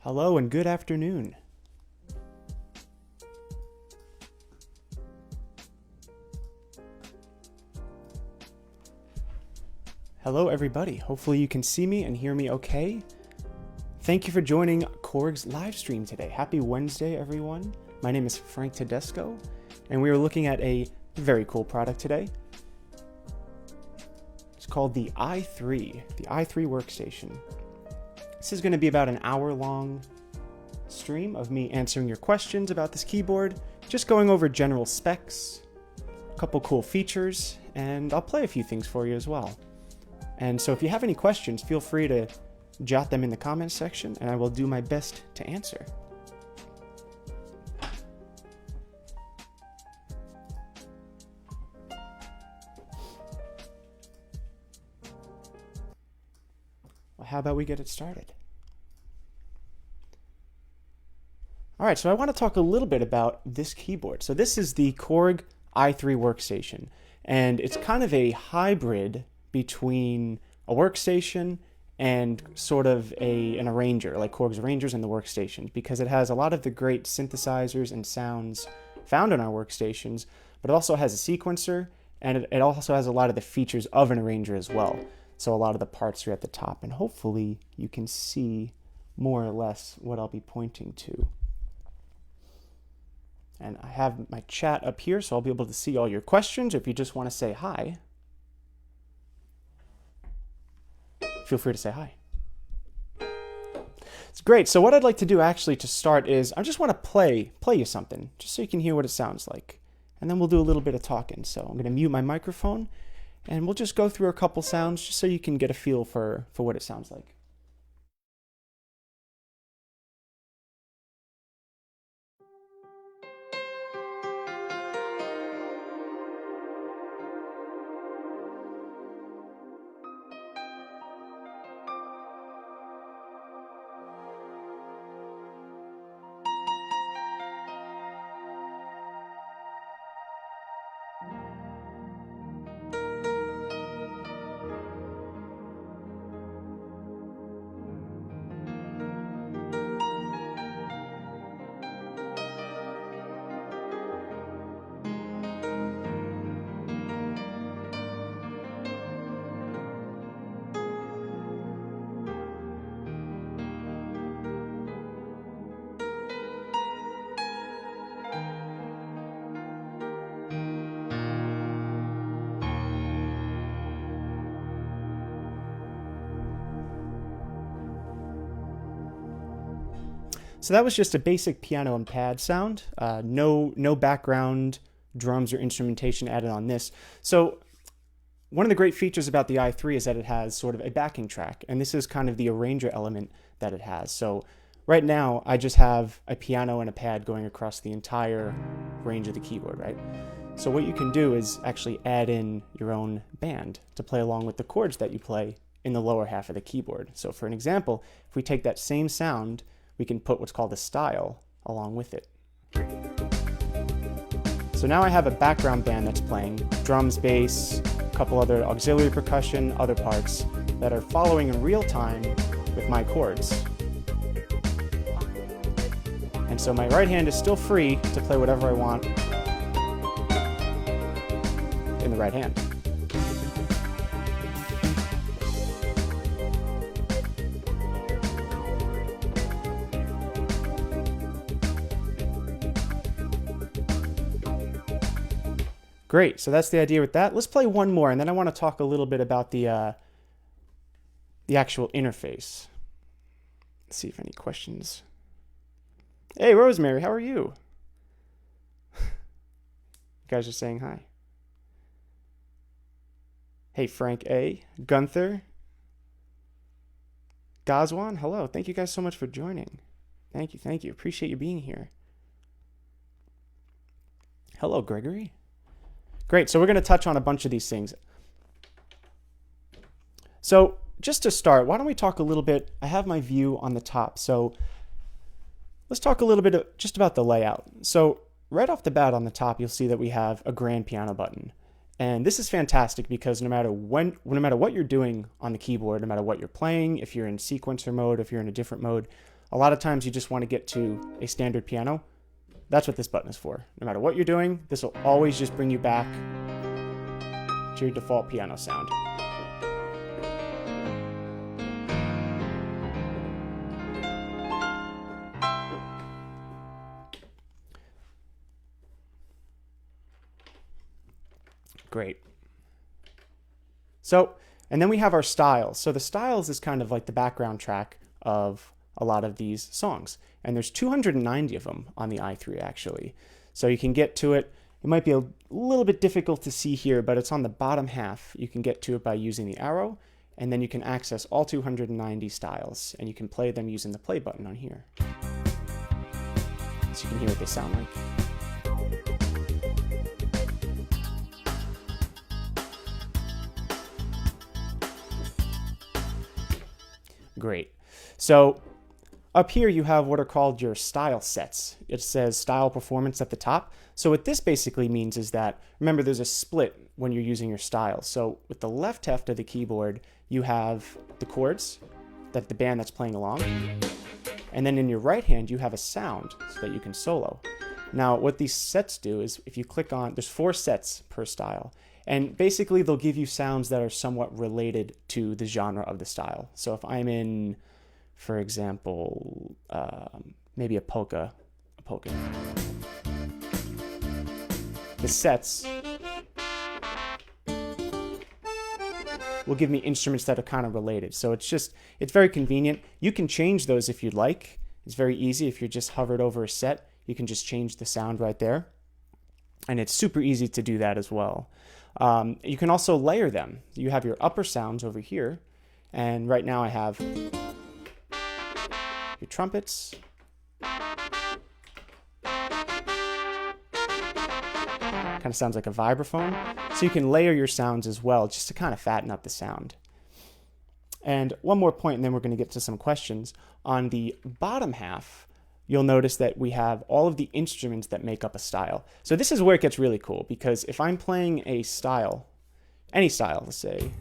Hello and good afternoon. Hello everybody. Hopefully you can see me and hear me okay. Thank you for joining Korg's live stream today. Happy Wednesday, everyone. My name is Frank Tedesco, and we are looking at a very cool product today. It's called the i3 workstation. This is going to be about an hour-long stream of me answering your questions about this keyboard, just going over general specs, a couple cool features, and I'll play a few things for you as well. And so if you have any questions, feel free to jot them in the comments section, and I will do my best to answer. Well, how about we get it started? All right, so I want to talk a little bit about this keyboard. So this is the Korg i3 workstation, and it's kind of a hybrid between a workstation and sort of an arranger, like Korg's arrangers and the workstations, because it has a lot of the great synthesizers and sounds found on our workstations, but it also has a sequencer, and it also has a lot of the features of an arranger as well. So a lot of the parts are at the top, and hopefully you can see more or less what I'll be pointing to. And I have my chat up here, so I'll be able to see all your questions. If you just want to say hi, feel free to say hi. It's great. So what I'd like to do actually to start is I just want to play you something, just so you can hear what it sounds like. And then we'll do a little bit of talking. So I'm going to mute my microphone, and we'll just go through a couple sounds just so you can get a feel for what it sounds like. So that was just a basic piano and pad sound. No background drums or instrumentation added on this. So one of the great features about the i3 is that it has sort of a backing track, and this is kind of the arranger element that it has. So right now I just have a piano and a pad going across the entire range of the keyboard, right? So what you can do is actually add in your own band to play along with the chords that you play in the lower half of the keyboard. So for an example, if we take that same sound, we can put what's called a style along with it. So now I have a background band that's playing drums, bass, a couple other auxiliary percussion, other parts that are following in real time with my chords. And so my right hand is still free to play whatever I want in the right hand. Great, so that's the idea with that. Let's play one more, and then I want to talk a little bit about the actual interface. Let's see if any questions. Hey, Rosemary, how are you? You guys are saying hi. Hey, Frank A. Gunther. Gazwan, hello. Thank you guys so much for joining. Thank you. Appreciate you being here. Hello, Gregory. Great, so we're going to touch on a bunch of these things. So just to start, why don't we talk a little bit, I have my view on the top, so let's talk a little bit just about the layout. So right off the bat on the top, you'll see that we have a grand piano button. And this is fantastic because no matter what you're doing on the keyboard, no matter what you're playing, if you're in sequencer mode, if you're in a different mode, A lot of times you just want to get to a standard piano. That's what this button is for. No matter what you're doing, this will always just bring you back to your default piano sound. Great. So, and then we have our styles. So the styles is kind of like the background track of a lot of these songs. And there's 290 of them on the i3 actually. So you can get to it. It might be a little bit difficult to see here, but it's on the bottom half. You can get to it by using the arrow, and then you can access all 290 styles, and you can play them using the play button on here. So you can hear what they sound like. Great. So up here you have what are called your style sets. It says style performance at the top. So what this basically means is that, remember, there's a split when you're using your styles. So with the left heft of the keyboard, you have the chords, that the band that's playing along. And then in your right hand, you have a sound so that you can solo. Now what these sets do is if you click on, there's 4 sets per style. And basically they'll give you sounds that are somewhat related to the genre of the style. So if I'm in, for example, maybe a polka. The sets will give me instruments that are kind of related. So it's very convenient. You can change those if you'd like. It's very easy. If you're just hovered over a set, you can just change the sound right there. And it's super easy to do that as well. You can also layer them. You have your upper sounds over here. And right now I have your trumpets. Kind of sounds like a vibraphone. So you can layer your sounds as well, just to kind of fatten up the sound. And one more point, and then we're going to get to some questions. On the bottom half, you'll notice that we have all of the instruments that make up a style. So this is where it gets really cool, because if I'm playing a style, any style, let's say,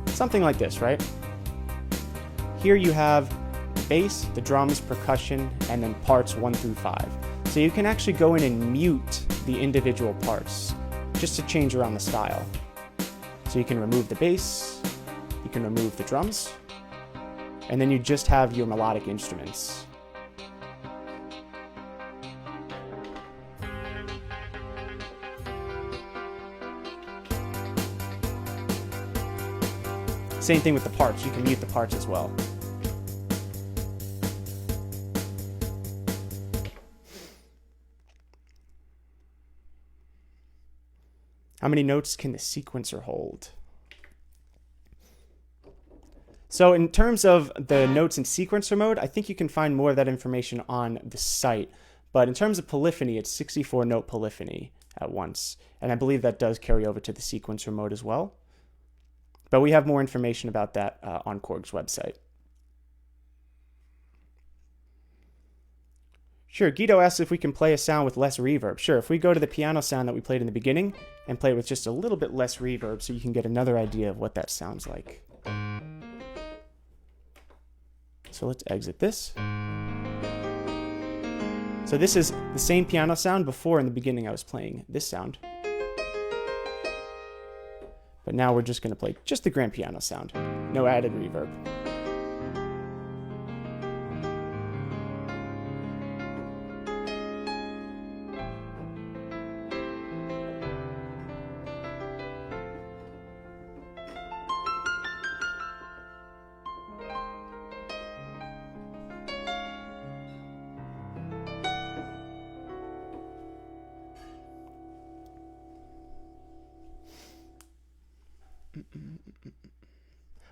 something like this, right? Here you have the bass, the drums, percussion, and then parts 1 through 5. So you can actually go in and mute the individual parts just to change around the style. So you can remove the bass, you can remove the drums, and then you just have your melodic instruments. Same thing with the parts, you can mute the parts as well. How many notes can the sequencer hold? So in terms of the notes in sequencer mode, I think you can find more of that information on the site. But in terms of polyphony, it's 64 note polyphony at once. And I believe that does carry over to the sequencer mode as well. But we have more information about that on Korg's website. Sure, Guido asks if we can play a sound with less reverb. Sure, if we go to the piano sound that we played in the beginning and play it with just a little bit less reverb so you can get another idea of what that sounds like. So let's exit this. So this is the same piano sound before in the beginning I was playing this sound. But now we're just going to play just the grand piano sound. No added reverb.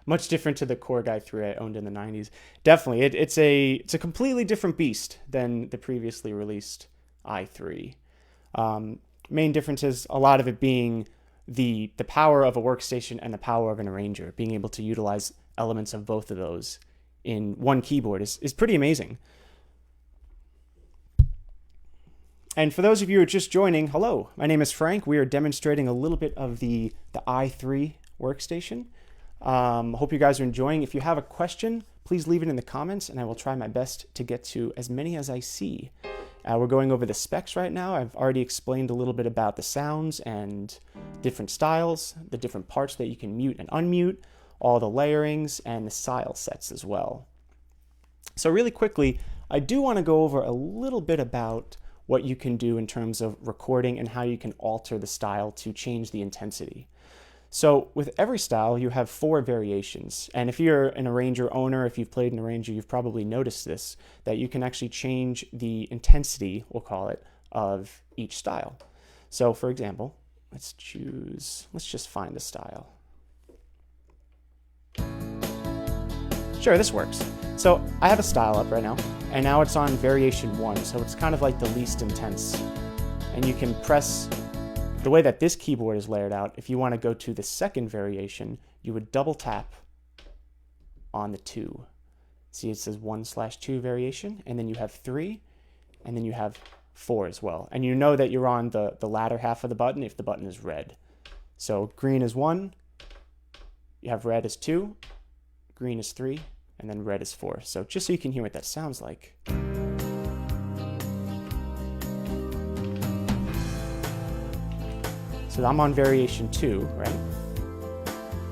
Much different to the Korg i3 I owned in the 90s. Definitely, it's a completely different beast than the previously released i3. Main differences, a lot of it being the power of a workstation and the power of an arranger. Being able to utilize elements of both of those in one keyboard is pretty amazing. And for those of you who are just joining, hello, my name is Frank. We are demonstrating a little bit of the i3 workstation. Hope you guys are enjoying. If you have a question, please leave it in the comments and I will try my best to get to as many as I see. We're going over the specs right now. I've already explained a little bit about the sounds and different styles, the different parts that you can mute and unmute, all the layerings, and the style sets as well. So really quickly, I do want to go over a little bit about what you can do in terms of recording and how you can alter the style to change the intensity. So with every style, you have 4 variations. And if you're an arranger owner, if you've played an arranger, you've probably noticed this, that you can actually change the intensity, we'll call it, of each style. So for example, let's just find a style. Sure, this works. So I have a style up right now, and now it's on variation 1, so it's kind of like the least intense. And you can press, the way that this keyboard is layered out, if you want to go to the second variation, you would double tap on the 2. See, it says 1/2 variation, and then you have 3, and then you have 4 as well. And you know that you're on the latter half of the button if the button is red. So green is 1, you have red is 2, green is 3, and then red is 4. So just so you can hear what that sounds like. So I'm on variation 2, right?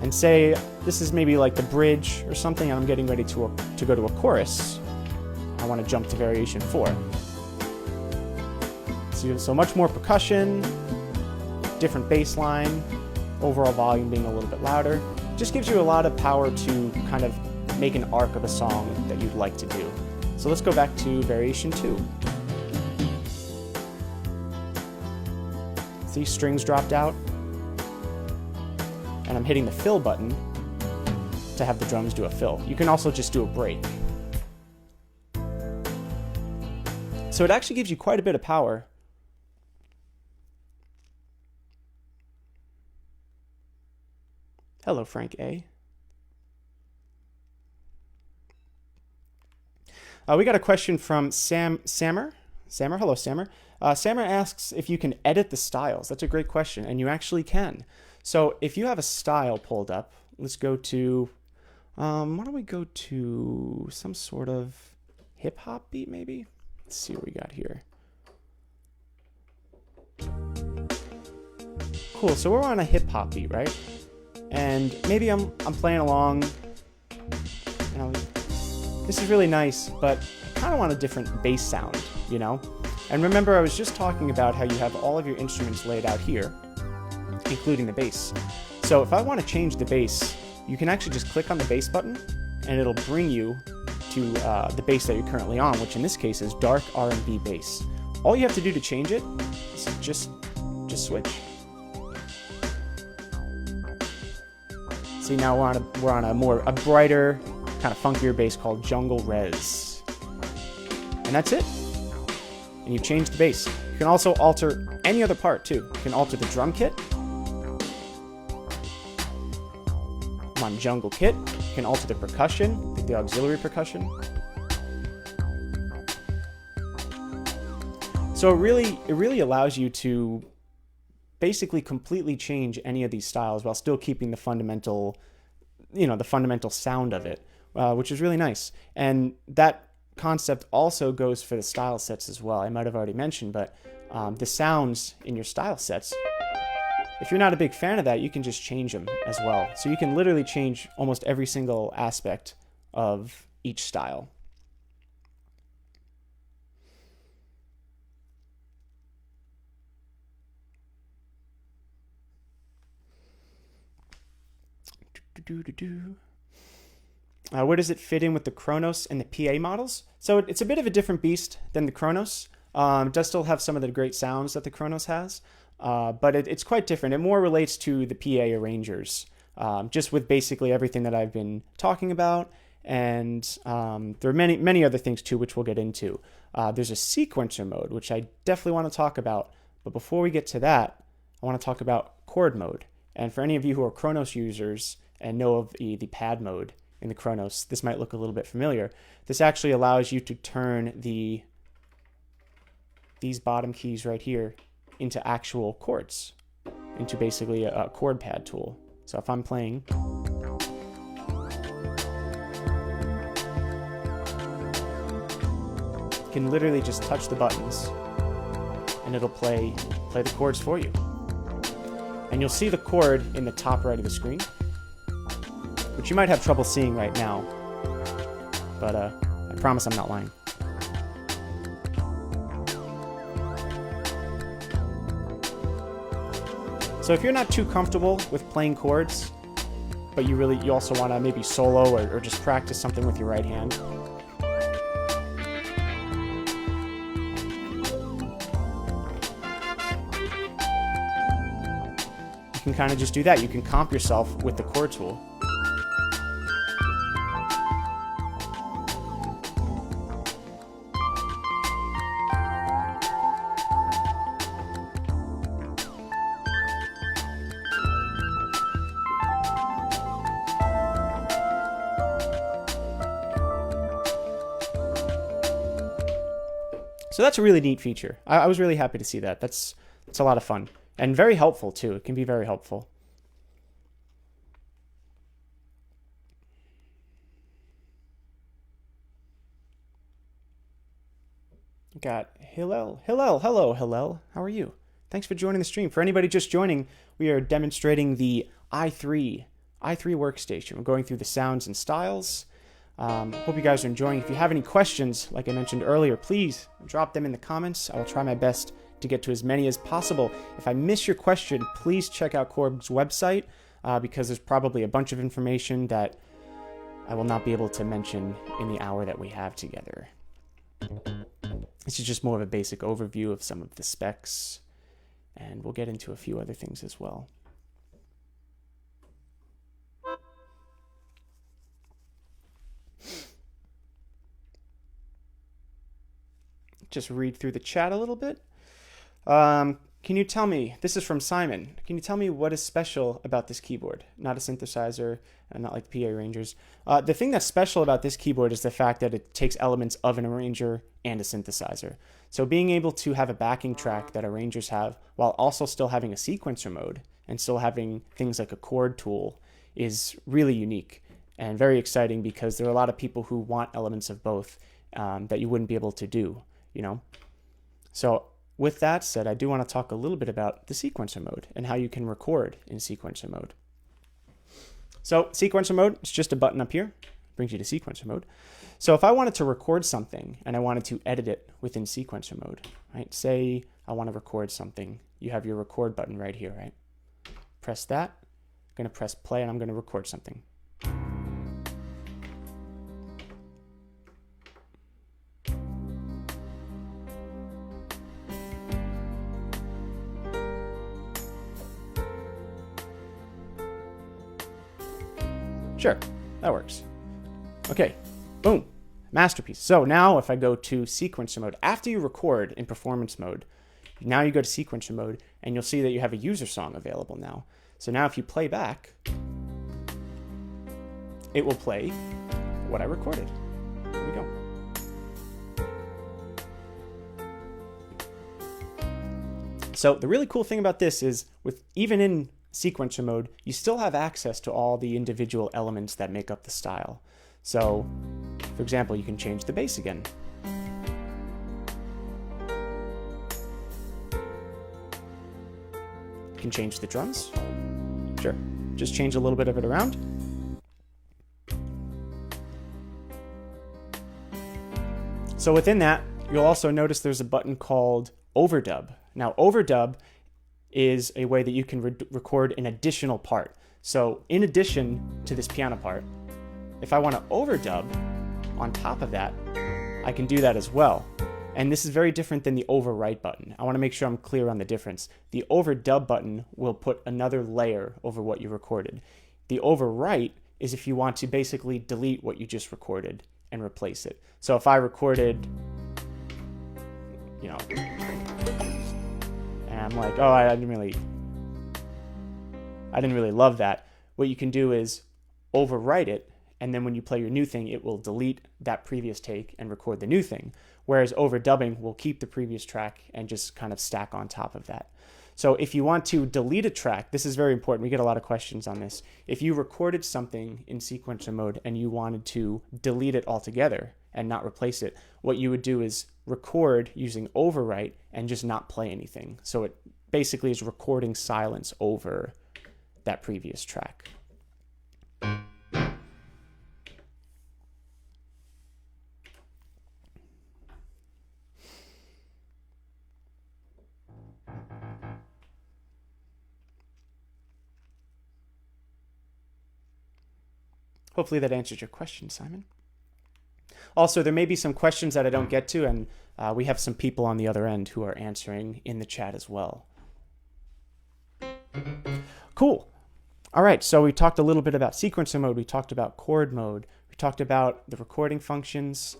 And say this is maybe like the bridge or something, and I'm getting ready to go to a chorus. I want to jump to variation 4. So much more percussion, different bass line, overall volume being a little bit louder. Just gives you a lot of power to kind of make an arc of a song that you'd like to do. So let's go back to variation 2. See, strings dropped out, and I'm hitting the fill button to have the drums do a fill. You can also just do a break. So it actually gives you quite a bit of power. Hello, Frank A. We got a question from Sammer. Hello, Sammer. Sammer asks if you can edit the styles. That's a great question, and you actually can. So if you have a style pulled up, let's go to, why don't we go to some sort of hip-hop beat, maybe? Let's see what we got here. Cool, so we're on a hip-hop beat, right? And maybe I'm playing along, you know, this is really nice, but I kind of want a different bass sound, you know? And remember, I was just talking about how you have all of your instruments laid out here, including the bass. So if I want to change the bass, you can actually just click on the bass button, and it'll bring you to the bass that you're currently on, which in this case is dark R&B bass. All you have to do to change it is just switch. See, now we're on a brighter, kind of funkier bass called Jungle Res. And that's it. And you've changed the bass. You can also alter any other part too. You can alter the drum kit. I'm on Jungle Kit. You can alter the percussion, the auxiliary percussion. So it really allows you to basically completely change any of these styles while still keeping the fundamental, the fundamental sound of it, which is really nice. And that concept also goes for the style sets as well. I might have already mentioned, but the sounds in your style sets, if you're not a big fan of that, you can just change them as well. So you can literally change almost every single aspect of each style. Where does it fit in with the Kronos and the PA models? So it's a bit of a different beast than the Kronos. It does still have some of the great sounds that the Kronos has, but it's quite different. It more relates to the PA arrangers, just with basically everything that I've been talking about. And there are many other things too, which we'll get into. There's a sequencer mode, which I definitely want to talk about. But before we get to that, I want to talk about chord mode. And for any of you who are Kronos users and know of the pad mode in the Kronos, this might look a little bit familiar. This actually allows you to turn these bottom keys right here into actual chords, into basically a chord pad tool. So if I'm playing, can literally just touch the buttons and it'll play the chords for you. And you'll see the chord in the top right of the screen, which you might have trouble seeing right now, but I promise I'm not lying. So if you're not too comfortable with playing chords, but you also want to maybe solo or just practice something with your right hand, you can kind of just do that. You can comp yourself with the chord tool. So that's a really neat feature. I was really happy to see that. That's a lot of fun and very helpful too. It can be very helpful. Got Hillel. Hello. How are you? Thanks for joining the stream. For anybody just joining, we are demonstrating the i3 workstation. We're going through the sounds and styles. Hope you guys are enjoying. If you have any questions, like I mentioned earlier, please drop them in the comments. I will try my best to get to as many as possible. If I miss your question, please check out Korg's website because there's probably a bunch of information that I will not be able to mention in the hour that we have together. This is just more of a basic overview of some of the specs, and we'll get into a few other things as well. Just read through the chat a little bit. Can you tell me, this is from Simon, can you tell me what is special about this keyboard? Not a synthesizer, and not like the PA arrangers. The thing that's special about this keyboard is the fact that it takes elements of an arranger and a synthesizer. So being able to have a backing track that arrangers have while also still having a sequencer mode and still having things like a chord tool is really unique and very exciting because there are a lot of people who want elements of both that you wouldn't be able to do. So with that said, I do want to talk a little bit about the sequencer mode and how you can record in sequencer mode. So sequencer mode is just a button up here, brings you to sequencer mode. So if I wanted to record something and I wanted to edit it within sequencer mode, right? Say I want to record something. You have your record button right here, right? Press that. I'm going to press play and I'm going to record something. Sure, that works. Okay, boom, masterpiece. So now if I go to sequencer mode, after you record in performance mode, now you go to sequencer mode and you'll see that you have a user song available now. So now if you play back, it will play what I recorded. Here we go. So the really cool thing about this is even in sequencer mode, you still have access to all the individual elements that make up the style. So, for example, you can change the bass again. You can change the drums. Sure, just change a little bit of it around. So within that, you'll also notice there's a button called Overdub. Now, Overdub is a way that you can record an additional part. So in addition to this piano part, if I want to overdub on top of that, I can do that as well. And this is very different than the overwrite button. I want to make sure I'm clear on the difference. The overdub button will put another layer over what you recorded. The overwrite is if you want to basically delete what you just recorded and replace it. So if I recorded, and I'm like, oh, I didn't really love that. What you can do is overwrite it, and then when you play your new thing, it will delete that previous take and record the new thing. Whereas overdubbing will keep the previous track and just kind of stack on top of that. So if you want to delete a track, this is very important. We get a lot of questions on this. If you recorded something in sequencer mode and you wanted to delete it altogether and not replace it, what you would do is record using overwrite and just not play anything. So it basically is recording silence over that previous track. Hopefully that answers your question, Simon. Also, there may be some questions that I don't get to, and we have some people on the other end who are answering in the chat as well. Cool. All right, so we talked a little bit about sequencer mode. We talked about chord mode. We talked about the recording functions,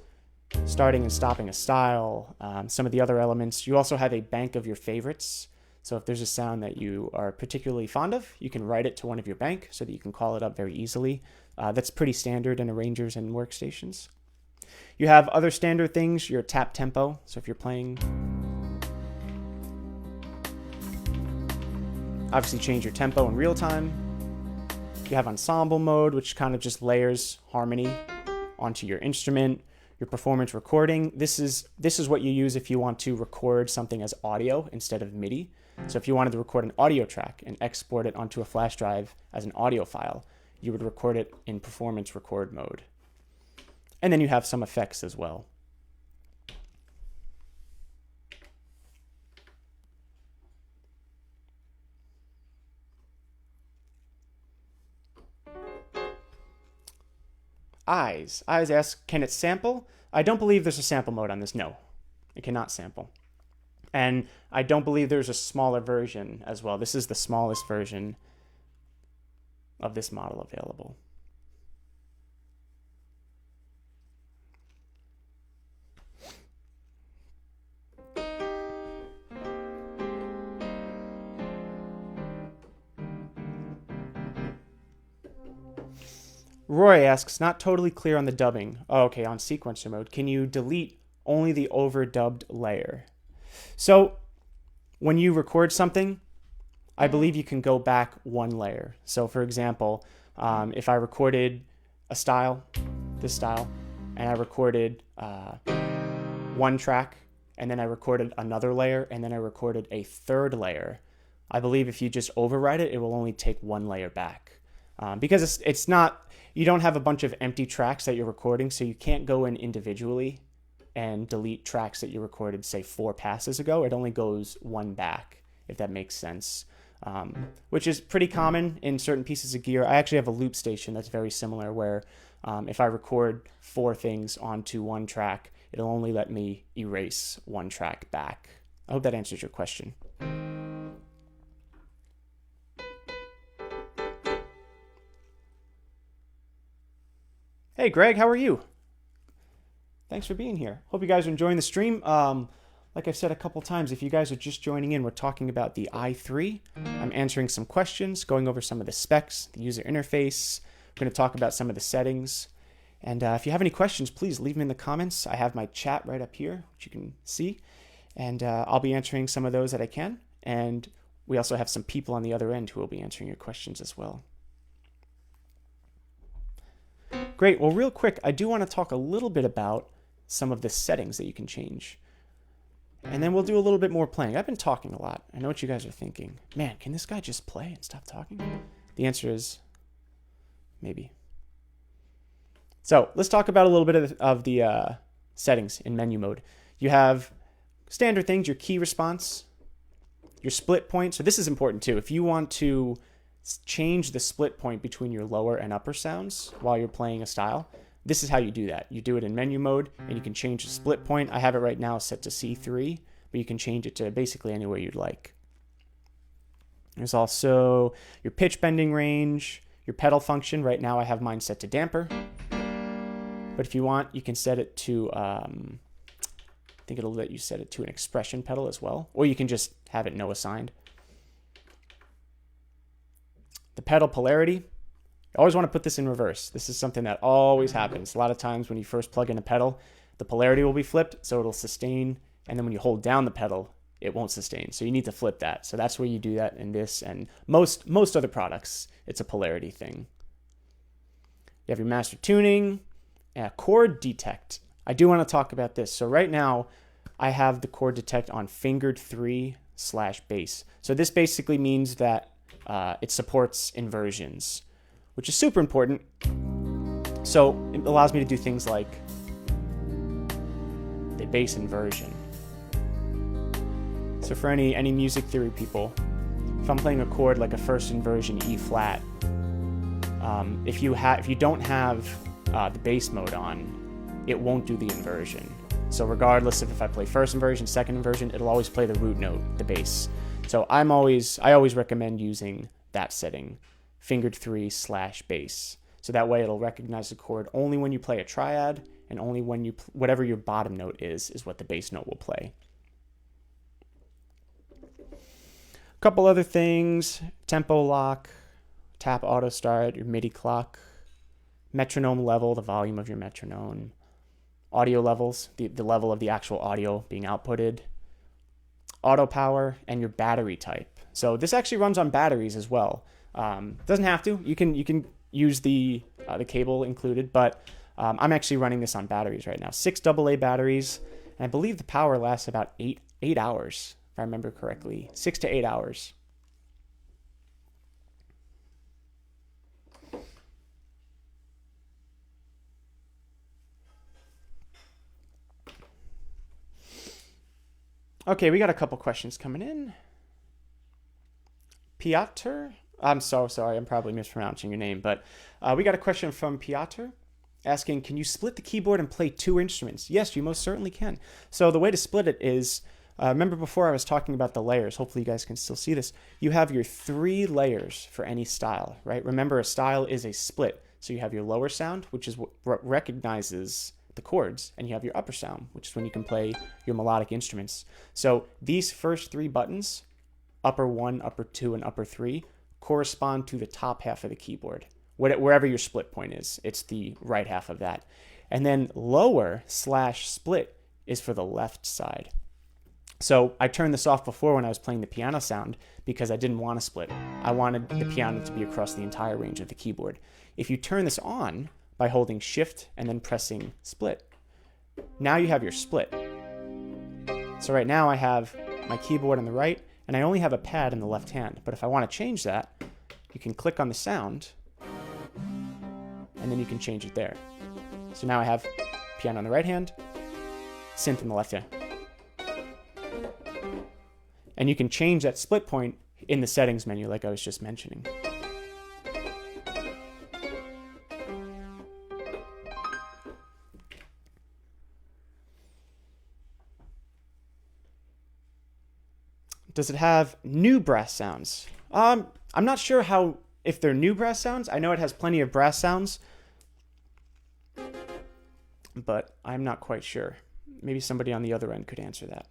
starting and stopping a style, some of the other elements. You also have a bank of your favorites. So if there's a sound that you are particularly fond of, you can write it to one of your bank so that you can call it up very easily. That's pretty standard in arrangers and workstations. You have other standard things, your tap tempo. So if you're playing, obviously change your tempo in real time. You have ensemble mode, which kind of just layers harmony onto your instrument. Your performance recording, this is what you use if you want to record something as audio instead of MIDI. So if you wanted to record an audio track and export it onto a flash drive as an audio file, you would record it in performance record mode. And then you have some effects as well. Eyes asks, can it sample? I don't believe there's a sample mode on this. No, it cannot sample. And I don't believe there's a smaller version as well. This is the smallest version of this model available. Roy asks, not totally clear on the dubbing. Oh, okay, on sequencer mode. Can you delete only the overdubbed layer? So when you record something, I believe you can go back one layer. So for example, if I recorded a style, this style, and I recorded one track, and then I recorded another layer, and then I recorded a third layer, I believe if you just overwrite it, it will only take one layer back. Because it's not, you don't have a bunch of empty tracks that you're recording, so you can't go in individually and delete tracks that you recorded, say, 4 passes ago. It only goes one back, if that makes sense, which is pretty common in certain pieces of gear. I actually have a loop station that's very similar, where if I record 4 things onto one track, it'll only let me erase one track back. I hope that answers your question. Hey, Greg, how are you? Thanks for being here. Hope you guys are enjoying the stream. Like I've said a couple times, if you guys are just joining in, we're talking about the i3. I'm answering some questions, going over some of the specs, the user interface. We're going to talk about some of the settings. And if you have any questions, please leave them in the comments. I have my chat right up here, which you can see. And I'll be answering some of those that I can. And we also have some people on the other end who will be answering your questions as well. Great. Well, real quick, I do want to talk a little bit about some of the settings that you can change. And then we'll do a little bit more playing. I've been talking a lot. I know what you guys are thinking. Man, can this guy just play and stop talking? The answer is maybe. So let's talk about a little bit of the settings in menu mode. You have standard things, your key response, your split point. So this is important too. If you want to change the split point between your lower and upper sounds while you're playing a style, this is how you do that. You do it in menu mode, and you can change the split point. I have it right now set to C3, but you can change it to basically anywhere you'd like. There's also your pitch bending range, your pedal function. Right now I have mine set to damper, but if you want, you can set it to, I think it'll let you set it to an expression pedal as well, or you can just have it no assigned. The pedal polarity, you always want to put this in reverse. This is something that always happens. A lot of times when you first plug in a pedal, the polarity will be flipped, so it'll sustain, and then when you hold down the pedal, it won't sustain. So you need to flip that. So that's where you do that in this, and most other products, it's a polarity thing. You have your master tuning, chord detect. I do want to talk about this. So right now, I have the chord detect on fingered 3/bass. So this basically means that it supports inversions, which is super important. So it allows me to do things like the bass inversion. So for any music theory people, if I'm playing a chord like a first inversion E flat, if you don't have the bass mode on, it won't do the inversion. So regardless of if I play first inversion, second inversion, it'll always play the root note, the bass. So I always recommend using that setting, fingered 3/bass. So that way it'll recognize the chord only when you play a triad, and only when you whatever your bottom note is what the bass note will play. A couple other things: tempo lock, tap auto start, your MIDI clock, metronome level, the volume of your metronome, audio levels, the level of the actual audio being outputted, auto power, and your battery type. So this actually runs on batteries as well. Doesn't have to. You can use the cable included, but I'm actually running this on batteries right now. 6 AA batteries, and I believe the power lasts about 8 hours, if I remember correctly. 6 to 8 hours. Okay, we got a couple questions coming in. Piotr, I'm so sorry, I'm probably mispronouncing your name, but we got a question from Piotr asking, can you split the keyboard and play 2 instruments? Yes, you most certainly can. So the way to split it is, remember before I was talking about the layers, hopefully you guys can still see this. You have your 3 layers for any style, right? Remember, a style is a split. So you have your lower sound, which is what recognizes the chords, and you have your upper sound, which is when you can play your melodic instruments. So these first 3 buttons, upper 1, upper 2, and upper 3, correspond to the top half of the keyboard. Wherever your split point is, it's the right half of that. And then lower/split is for the left side. So I turned this off before when I was playing the piano sound because I didn't want to split. I wanted the piano to be across the entire range of the keyboard. If you turn this on by holding Shift and then pressing split, now you have your split. So right now I have my keyboard on the right and I only have a pad in the left hand. But if I want to change that, you can click on the sound and then you can change it there. So now I have piano on the right hand, synth in the left hand. And you can change that split point in the settings menu like I was just mentioning. Does it have new brass sounds? I'm not sure if they're new brass sounds. I know it has plenty of brass sounds, but I'm not quite sure. Maybe somebody on the other end could answer that.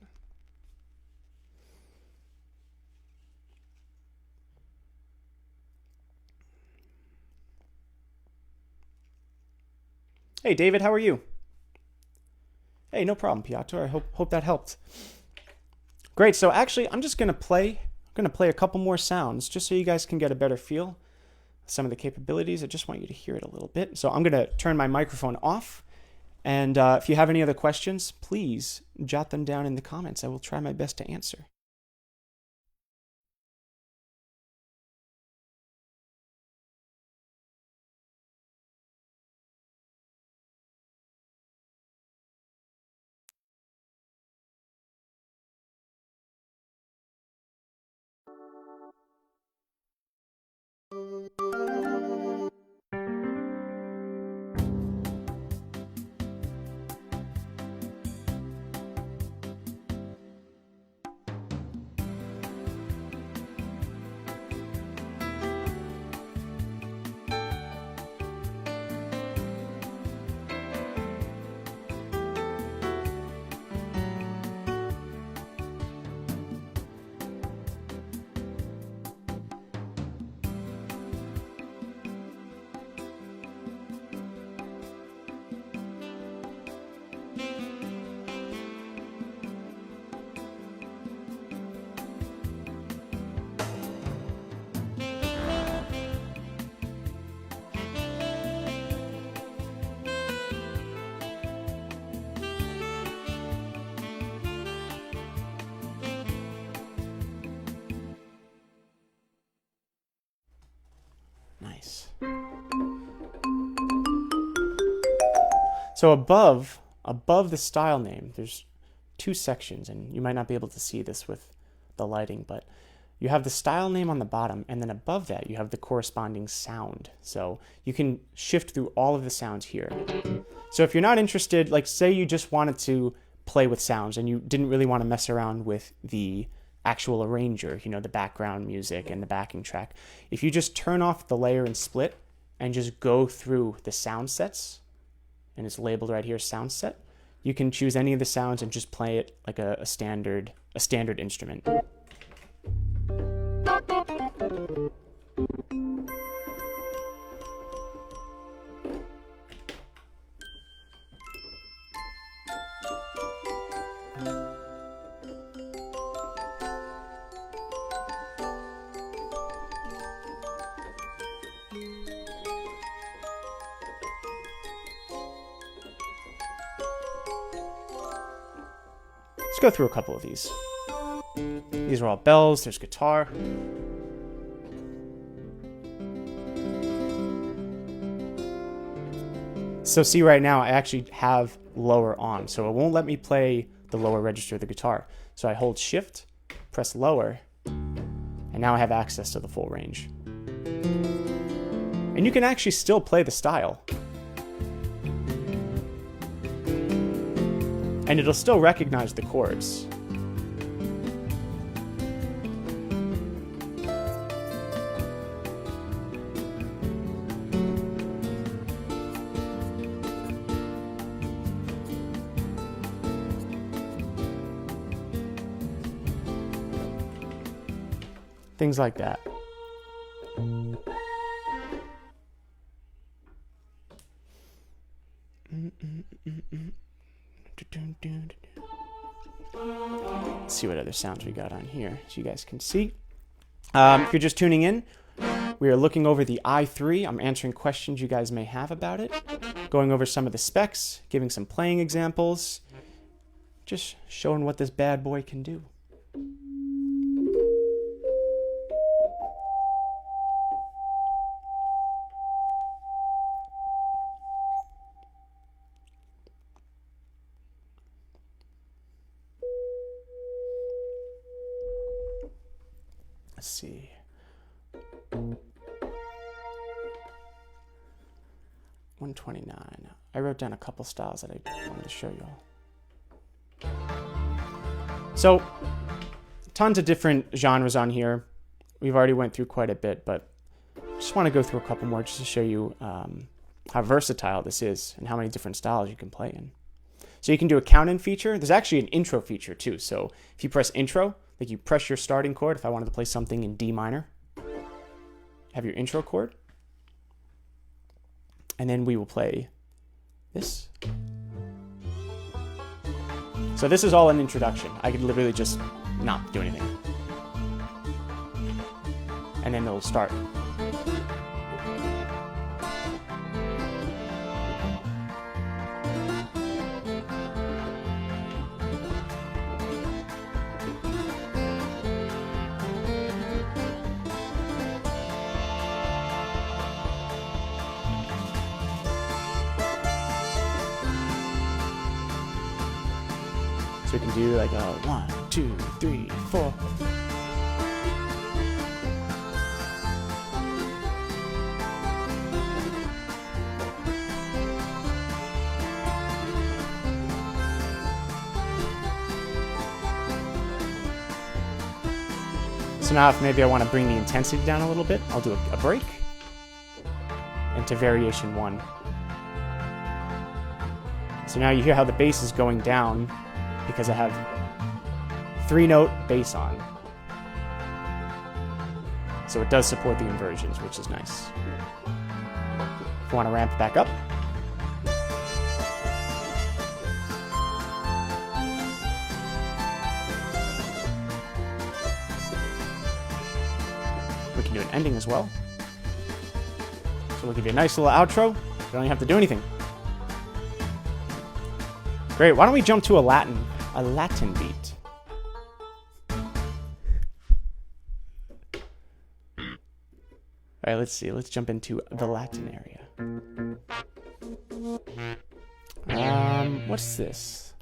Hey, David, how are you? Hey, no problem, Piotr. I hope that helped. Great. So actually, I'm just gonna play a couple more sounds just so you guys can get a better feel of some of the capabilities. I just want you to hear it a little bit. So I'm gonna turn my microphone off, and if you have any other questions, please jot them down in the comments. I will try my best to answer. Nice. So above the style name, there's two sections, and you might not be able to see this with the lighting, but you have the style name on the bottom, and then above that you have the corresponding sound. So you can shift through all of the sounds here. So if you're not interested, like say you just wanted to play with sounds and you didn't really want to mess around with the actual arranger, you know, the background music and the backing track, if you just turn off the layer and split and just go through the sound sets, and it's labeled right here, sound set, you can choose any of the sounds and just play it like a standard instrument. Let's go through a couple of these. These are all bells, there's guitar. So see right now I actually have lower on, so it won't let me play the lower register of the guitar. So I hold shift, press lower, and now I have access to the full range. And you can actually still play the style. And it'll still recognize the chords. Things like that. Let's see what other sounds we got on here, so you guys can see. If you're just tuning in, we are looking over the i3. I'm answering questions you guys may have about it, going over some of the specs, giving some playing examples, just showing what this bad boy can do. Let's see. $129. I wrote down a couple styles that I wanted to show you all. So, tons of different genres on here. We've already went through quite a bit, but I just want to go through a couple more just to show you how versatile this is and how many different styles you can play in. So you can do a count-in feature. There's actually an intro feature too. So if you press intro, like you press your starting chord, if I wanted to play something in D minor, have your intro chord, and then we will play this. So this is all an introduction. I could literally just not do anything. And then it'll start. So we can do like a 1, 2, 3, 4. So now if maybe I want to bring the intensity down a little bit, I'll do a break into variation 1. So now you hear how the bass is going down because I have 3-note bass on. So it does support the inversions, which is nice. If you want to ramp back up, we can do an ending as well. So we'll give you a nice little outro. You don't even have to do anything. Great, why don't we jump to a Latin beat? All right, let's see. Let's jump into the Latin area. What's this?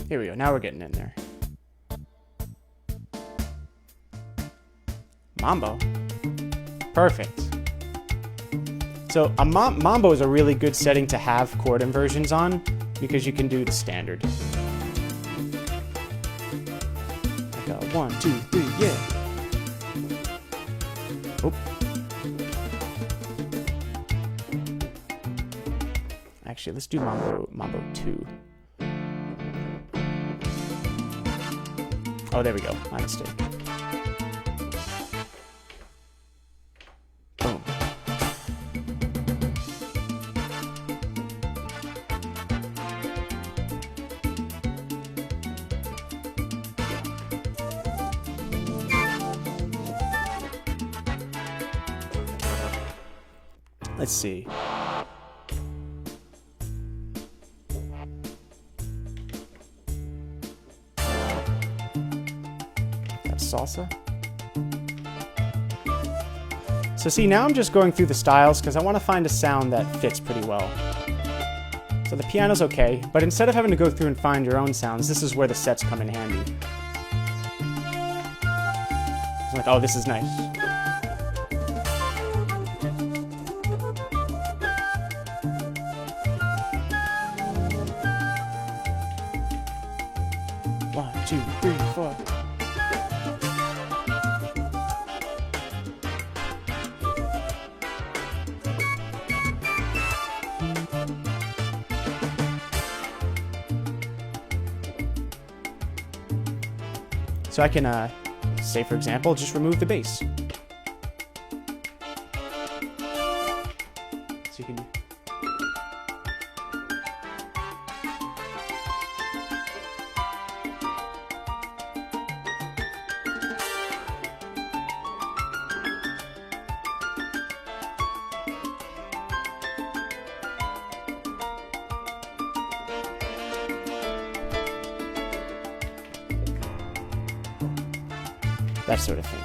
Here we go. Now we're getting in there. Mambo. Perfect. So a mambo is a really good setting to have chord inversions on because you can do the standard. Like a 1, 2, 3, yeah. Oh. Actually, let's do mambo 2. Oh, there we go. My mistake. Boom. Let's see. Salsa. So see, now I'm just going through the styles because I want to find a sound that fits pretty well. So the piano's okay, but instead of having to go through and find your own sounds, this is where the sets come in handy. It's like, oh, this is nice. One, two, three, four. So I can, say for example, just remove the bass. So you can... that sort of thing.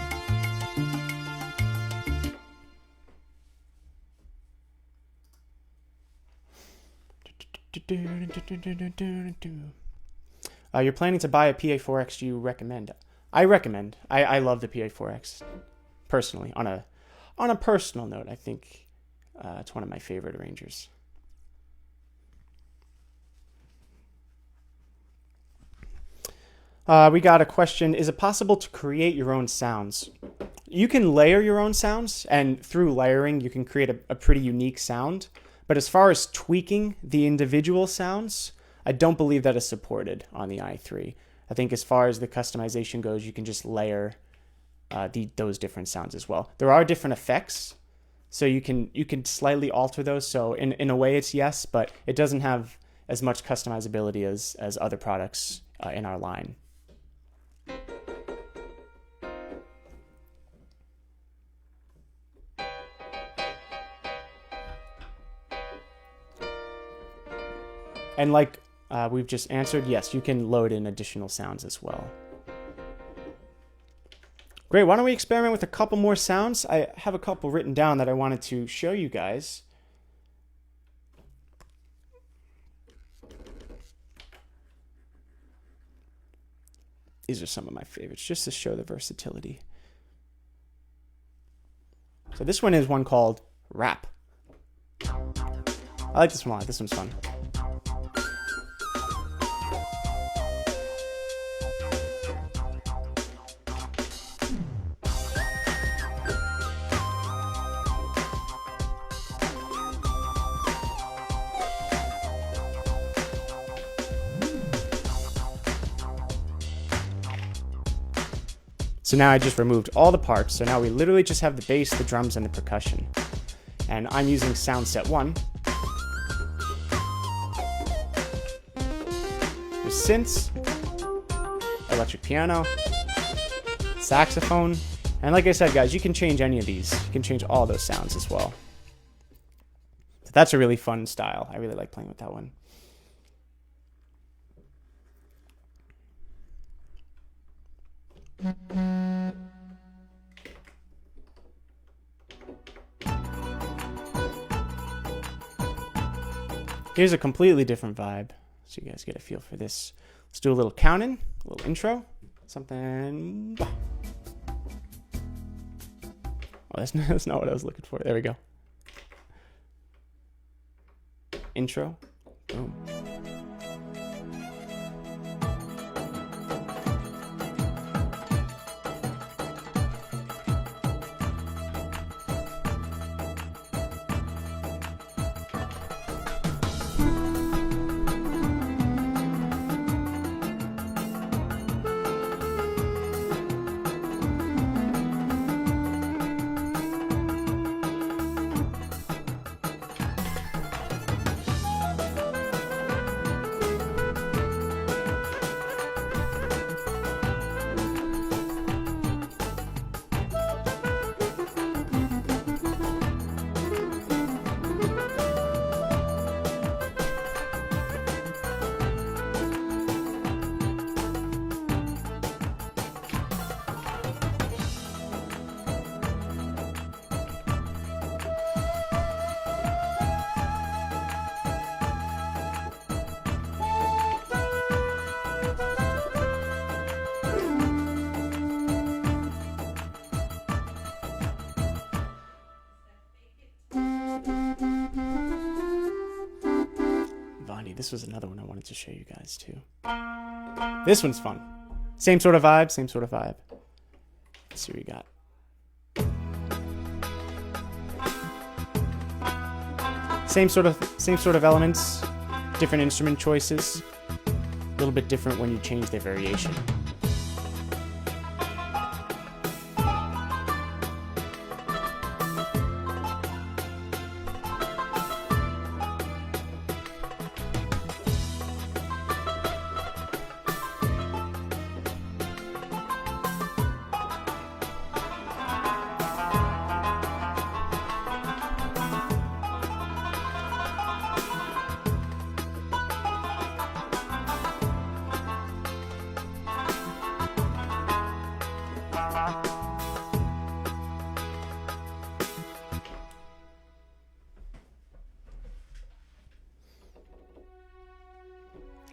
You're planning to buy a PA4X. Do you recommend? I recommend. I love the PA4X personally. On a personal note, I think it's one of my favorite arrangers. We got a question. Is it possible to create your own sounds? You can layer your own sounds, and through layering, you can create a pretty unique sound. But as far as tweaking the individual sounds, I don't believe that is supported on the i3. I think as far as the customization goes, you can just layer those different sounds as well. There are different effects, so you can slightly alter those. So in a way, it's yes, but it doesn't have as much customizability as other products in our line. And like we've just answered, yes, you can load in additional sounds as well. Great, why don't we experiment with a couple more sounds? I have a couple written down that I wanted to show you guys. These are some of my favorites, just to show the versatility. So this one is one called Rap. I like this one a lot. This one's fun. So now I just removed all the parts. So now we literally just have the bass, the drums, and the percussion. And I'm using sound set 1. There's synths, electric piano, saxophone, and like I said, guys, you can change any of these. You can change all those sounds as well. So that's a really fun style. I really like playing with that one. Here's a completely different vibe, so you guys get a feel for this. Let's do a little counting, a little intro, something. Oh, that's not what I was looking for. There we go. Intro. Boom. This was another one I wanted to show you guys too. This one's fun. Same sort of vibe, same sort of vibe. Let's see what we got. Same sort of elements, different instrument choices. A little bit different when you change their variation.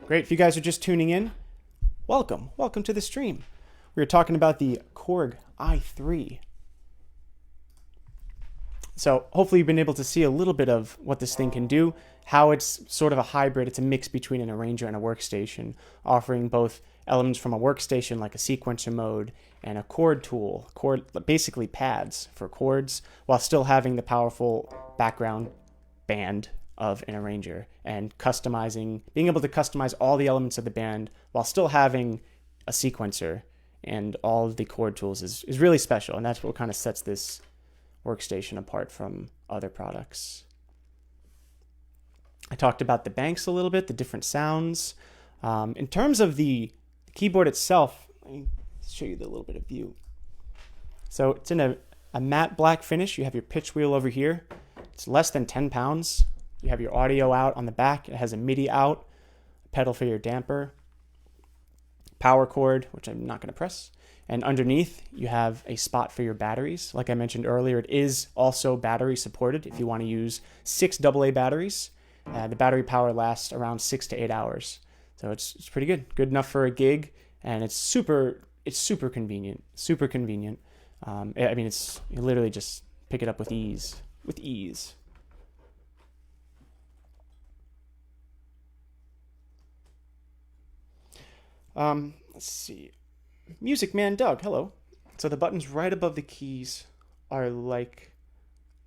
Great, if you guys are just tuning in, welcome to the stream. We were talking about the Korg i3. So hopefully you've been able to see a little bit of what this thing can do, how it's sort of a hybrid. It's a mix between an arranger and a workstation, offering both elements from a workstation like a sequencer mode and a chord tool, basically pads for chords, while still having the powerful background band of an arranger and being able to customize all the elements of the band while still having a sequencer and all of the chord tools is really special. And that's what kind of sets this workstation apart from other products. I talked about the banks a little bit, the different sounds. In terms of the keyboard itself, let me show you the little bit of view. So it's in a matte black finish. You have your pitch wheel over here. It's less than 10 pounds. You have your audio out on the back. It has a MIDI out, a pedal for your damper, power cord, which I'm not going to press. And underneath, you have a spot for your batteries. Like I mentioned earlier, it is also battery supported if you want to use 6 AA batteries. The battery power lasts around 6 to 8 hours. So it's pretty good. Good enough for a gig, and it's super convenient. Super convenient. I mean, you literally just pick it up with ease. With ease. Let's see. Music Man Doug, hello. So the buttons right above the keys are like,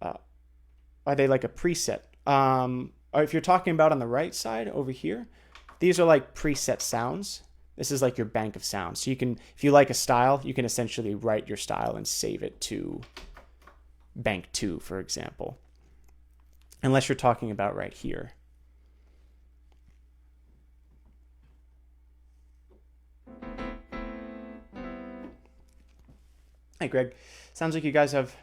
are they like a preset? Or if you're talking about on the right side over here, these are like preset sounds. This is like your bank of sounds. So you can, if you like a style, you can essentially write your style and save it to bank 2, for example. Unless you're talking about right here. Hey, Greg. Sounds like you guys have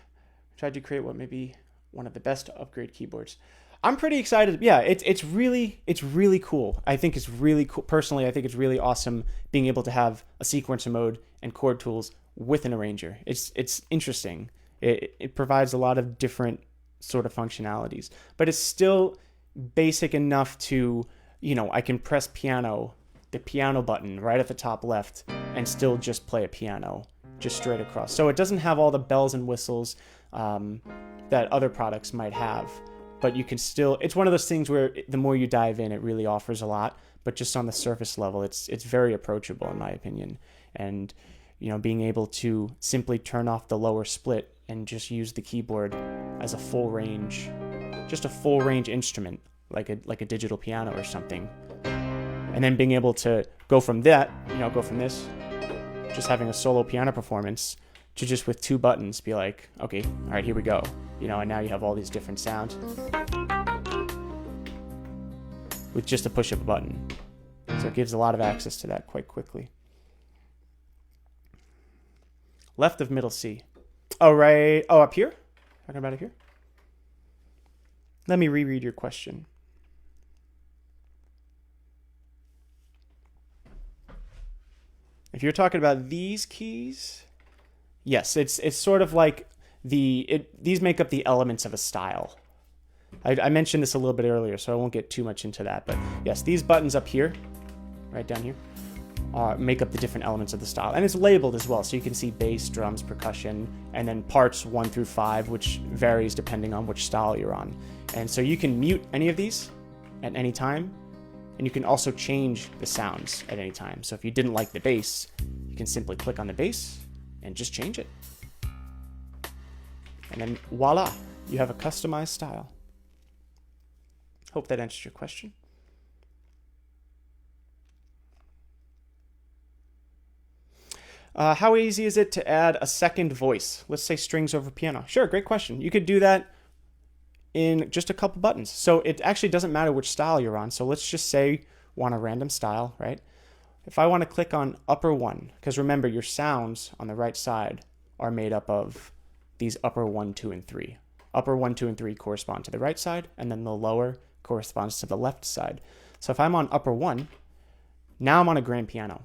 tried to create what may be one of the best upgrade keyboards. I'm pretty excited. Yeah, it's really cool. I think it's really cool. Personally, I think it's really awesome being able to have a sequencer mode and chord tools with an arranger. It's interesting. It provides a lot of different sort of functionalities, but it's still basic enough to, you know, I can press the piano button right at the top left and still just play a piano just straight across. So it doesn't have all the bells and whistles that other products might have, but you can still, it's one of those things where the more you dive in, it really offers a lot, but just on the surface level, it's very approachable in my opinion. And, you know, being able to simply turn off the lower split and just use the keyboard as a full range, just a full range instrument, like a digital piano or something. And then being able to go from that, you know, go from this, just having a solo piano performance, to just with 2 buttons be like, okay, all right, here we go. You know, and now you have all these different sounds with just a push of a button. So it gives a lot of access to that quite quickly. Left of middle C. Oh, right. Oh, up here? Talking about it here? Let me reread your question. If you're talking about these keys, yes, it's sort of like these make up the elements of a style. I mentioned this a little bit earlier, so I won't get too much into that. But yes, these buttons up here, right down here, make up the different elements of the style. And it's labeled as well, so you can see bass, drums, percussion, and then parts 1 through 5, which varies depending on which style you're on. And so you can mute any of these at any time, and you can also change the sounds at any time. So if you didn't like the bass, you can simply click on the bass and just change it. And then voila, you have a customized style. Hope that answers your question. How easy is it to add a second voice? Let's say strings over piano. Sure, great question. You could do that in just a couple buttons. So it actually doesn't matter which style you're on. So let's just say want a random style, right? If I want to click on upper 1, because remember your sounds on the right side are made up of these upper 1, 2, and 3. Upper 1, 2, and 3 correspond to the right side, and then the lower corresponds to the left side. So if I'm on upper 1, now I'm on a grand piano.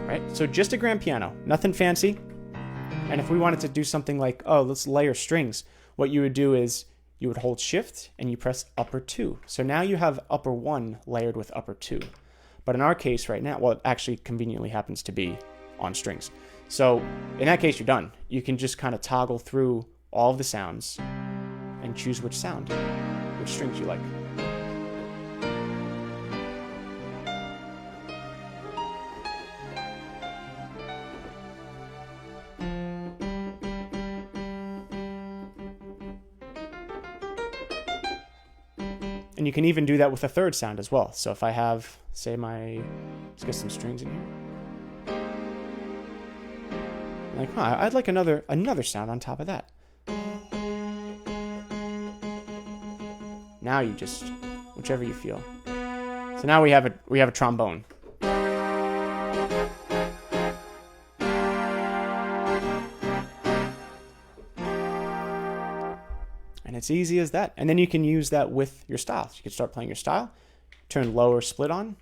Right? So just a grand piano, nothing fancy. And if we wanted to do something like, oh, let's layer strings, what you would do is you would hold shift and you press upper 2. So now you have upper 1 layered with upper 2. But in our case right now, well, it actually conveniently happens to be on strings. So in that case, you're done. You can just kind of toggle through all of the sounds and choose which sound, which strings you like. And you can even do that with a third sound as well. So if I have, say let's get some strings in here. Like, I'd like another sound on top of that. Now you just, whichever you feel. So now we have a trombone. And it's easy as that. And then you can use that with your style. So you can start playing your style, turn lower split on.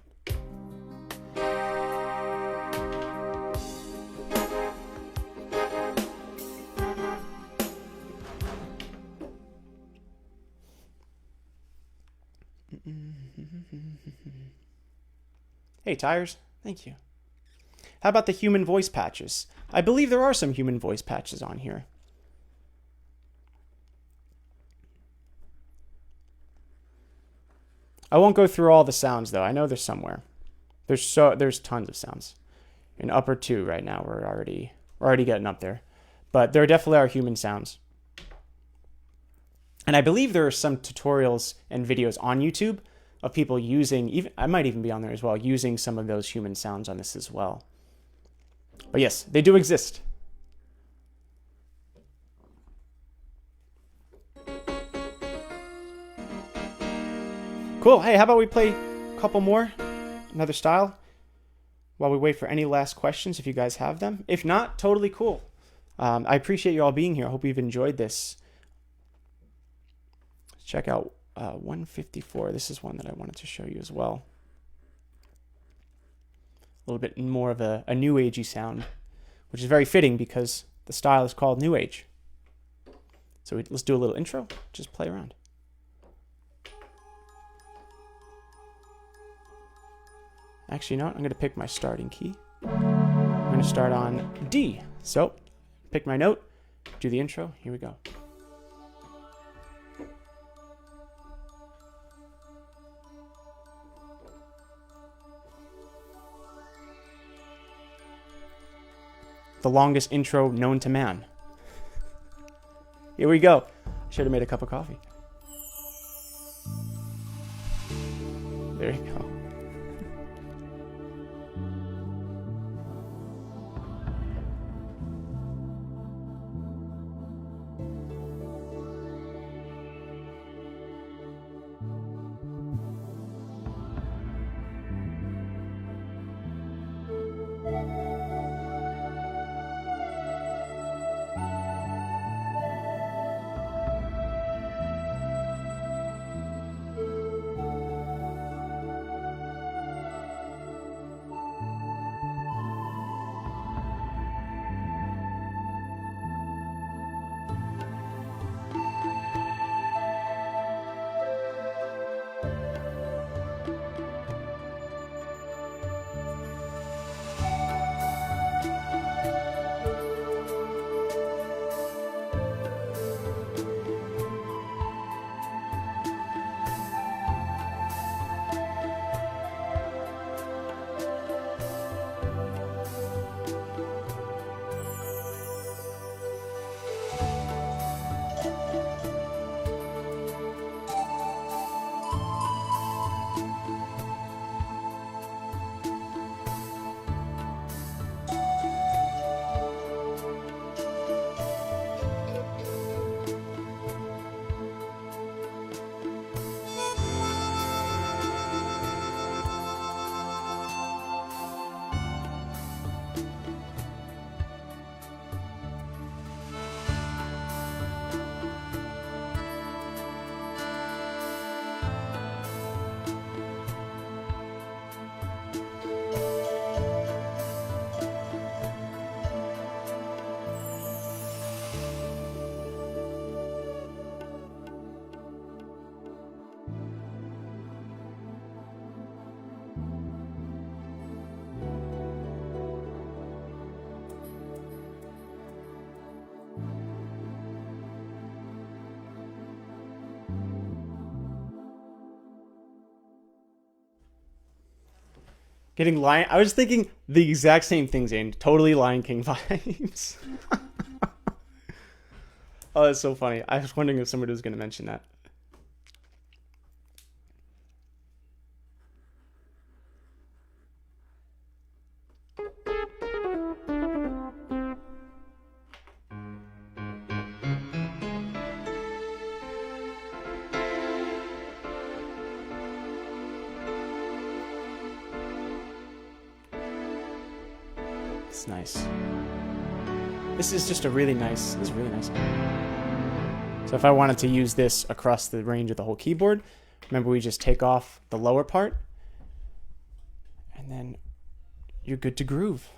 Hey, Tires. Thank you. How about the human voice patches? I believe there are some human voice patches on here. I won't go through all the sounds though. I know there's somewhere. There's tons of sounds. In upper 2 right now, we're already getting up there. But there definitely are human sounds. And I believe there are some tutorials and videos on YouTube of people using, I might even be on there as well, using some of those human sounds on this as well. But yes, they do exist. Cool. Hey, how about we play a couple more? Another style? While we wait for any last questions, if you guys have them. If not, totally cool. I appreciate you all being here. I hope you've enjoyed this. Check out 154. This is one that I wanted to show you as well. A little bit more of a new agey sound, which is very fitting because the style is called New Age. So let's do a little intro, just play around. Actually, no, I'm going to pick my starting key. I'm going to start on D. So, pick my note, do the intro, here we go. The longest intro known to man. Here we go. Should have made a cup of coffee. There you go. Getting Lion... I was thinking the exact same thing, Zane. Totally Lion King vibes. Oh, that's so funny. I was wondering if somebody was going to mention that. It's nice. This is just a really nice, this is really nice. So if I wanted to use this across the range of the whole keyboard, remember we just take off the lower part and then you're good to groove.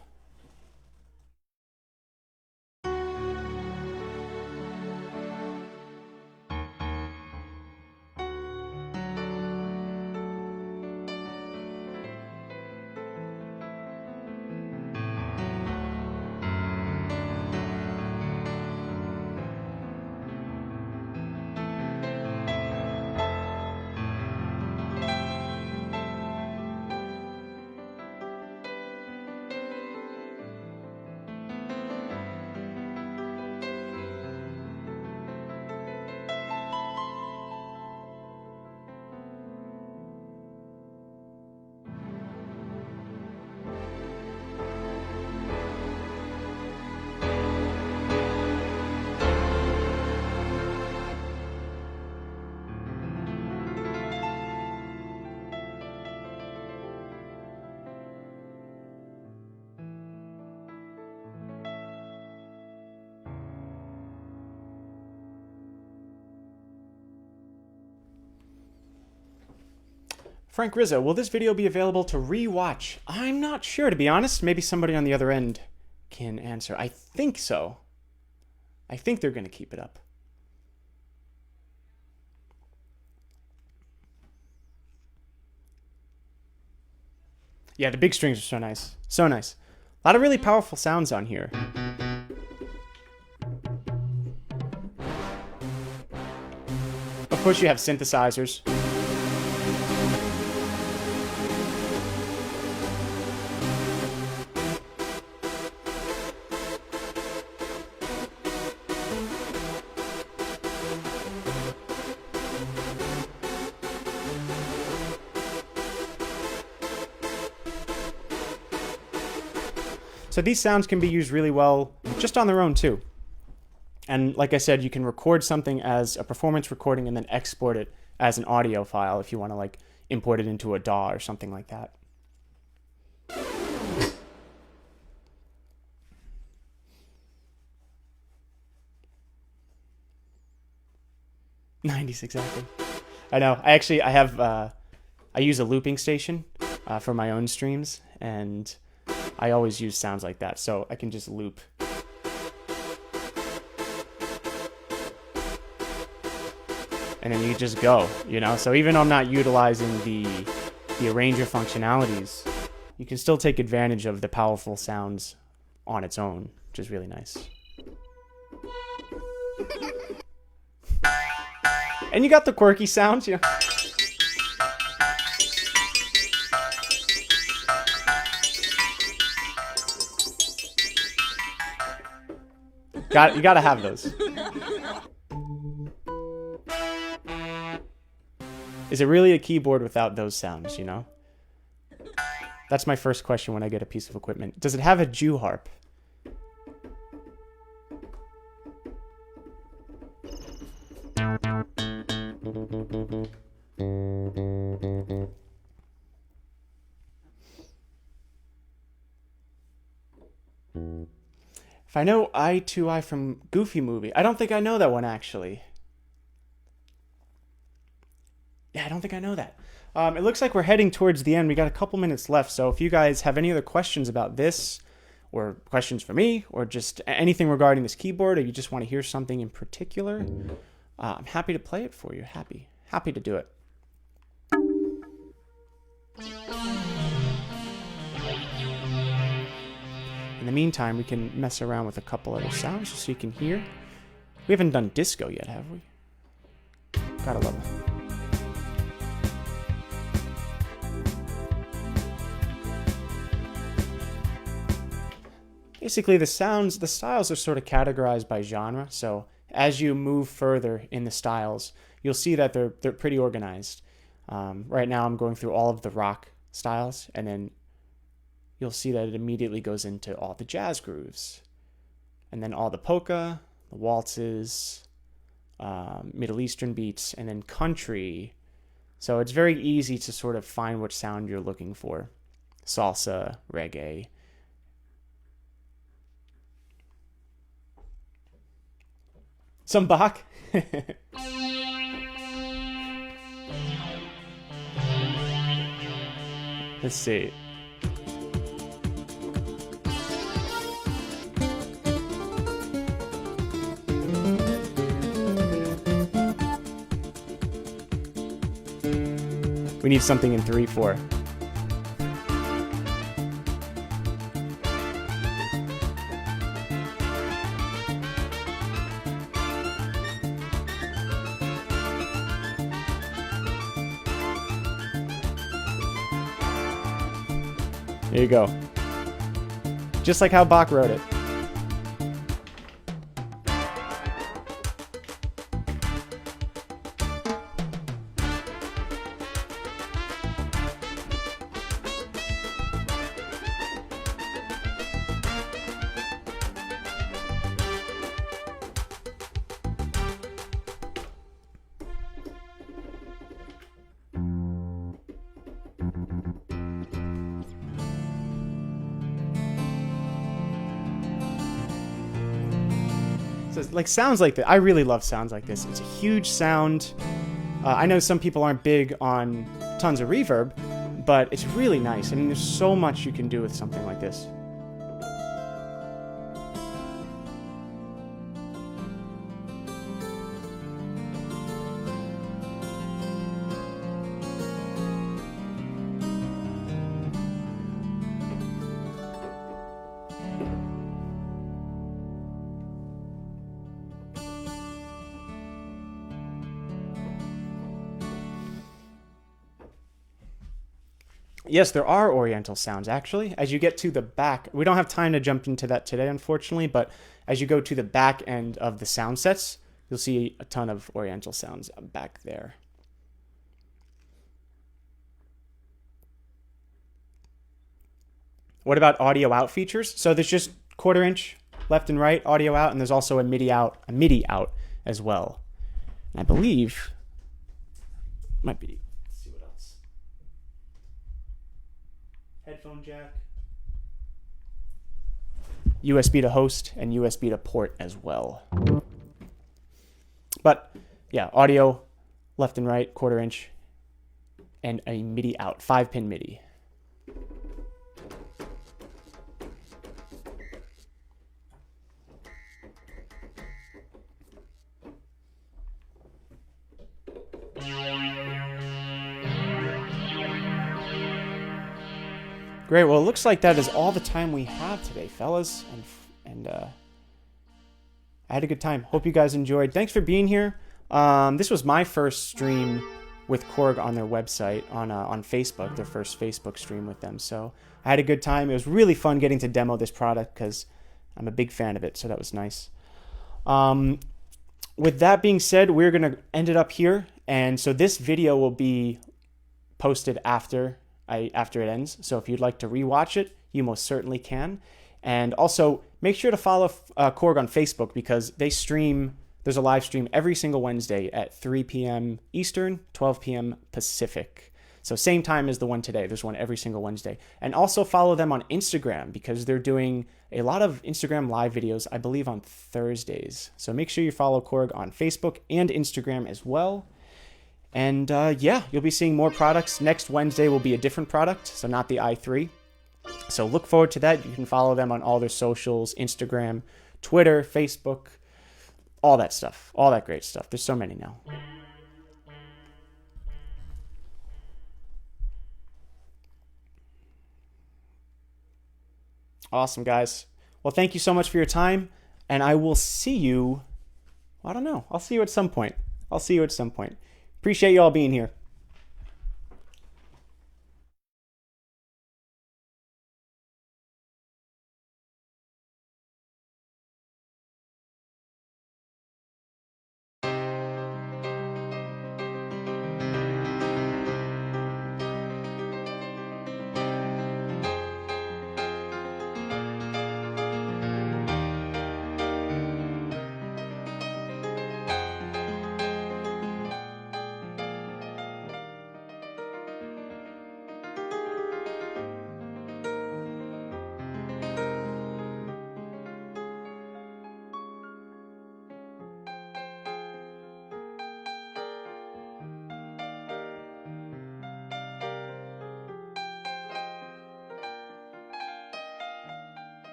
Frank Rizzo, will this video be available to re-watch? I'm not sure, to be honest. Maybe somebody on the other end can answer. I think so. I think they're going to keep it up. Yeah, the big strings are so nice. So nice. A lot of really powerful sounds on here. Of course, you have synthesizers. So these sounds can be used really well just on their own too. And like I said, you can record something as a performance recording and then export it as an audio file if you want to like import it into a DAW or something like that. '90s, exactly. I know. I use a looping station for my own streams, and I always use sounds like that, so I can just loop. And then you just go, you know? So even though I'm not utilizing the arranger functionalities, you can still take advantage of the powerful sounds on its own, which is really nice. And you got the quirky sounds, you know? You gotta have those. Is it really a keyboard without those sounds, you know? That's my first question when I get a piece of equipment. Does it have a Jew harp? If I know I2I from Goofy Movie. I don't think I know that one, actually. Yeah, I don't think I know that. It looks like we're heading towards the end. We got a couple minutes left, so if you guys have any other questions about this, or questions for me, or just anything regarding this keyboard, or you just want to hear something in particular, I'm happy to play it for you. Happy to do it. In the meantime, we can mess around with a couple other sounds just so you can hear. We haven't done disco yet, have we? Gotta love it. Basically, the styles are sort of categorized by genre. So as you move further in the styles, you'll see that they're pretty organized. Right now, I'm going through all of the rock styles, and then you'll see that it immediately goes into all the jazz grooves, and then all the polka, the waltzes, Middle Eastern beats, and then country. So it's very easy to sort of find which sound you're looking for. Salsa, reggae. Some Bach. Let's see. We need something in 3/4. There you go. Just like how Bach wrote it. So like sounds like that. I really love sounds like this. It's a huge sound. I know some people aren't big on tons of reverb, but it's really nice. I mean, there's so much you can do with something like this. Yes, there are Oriental sounds, actually. As you get to the back, we don't have time to jump into that today, unfortunately, but as you go to the back end of the sound sets, you'll see a ton of Oriental sounds back there. What about audio out features? So there's just 1/4 inch left and right audio out, and there's also a MIDI out as well. And I believe might be. Headphone jack, USB to host, and USB to port as well. But yeah, audio left and right, 1/4 inch, and a MIDI out, 5-pin MIDI. Great. Well, it looks like that is all the time we have today, fellas. And I had a good time. Hope you guys enjoyed. Thanks for being here. This was my first stream with Korg on their website, on Facebook, their first Facebook stream with them. So I had a good time. It was really fun getting to demo this product because I'm a big fan of it. So that was nice. With that being said, we're going to end it up here. And so this video will be posted after it ends. So if you'd like to rewatch it, you most certainly can. And also make sure to follow Korg on Facebook because they stream. There's a live stream every single Wednesday at 3 p.m. Eastern, 12 p.m. Pacific. So same time as the one today. There's one every single Wednesday. And also follow them on Instagram because they're doing a lot of Instagram live videos, I believe, on Thursdays. So make sure you follow Korg on Facebook and Instagram as well. And yeah, you'll be seeing more products. Next Wednesday will be a different product, so not the i3. So look forward to that. You can follow them on all their socials, Instagram, Twitter, Facebook, all that stuff, all that great stuff. There's so many now. Awesome, guys. Well, thank you so much for your time, and I will see you, I don't know, I'll see you at some point. Appreciate you all being here.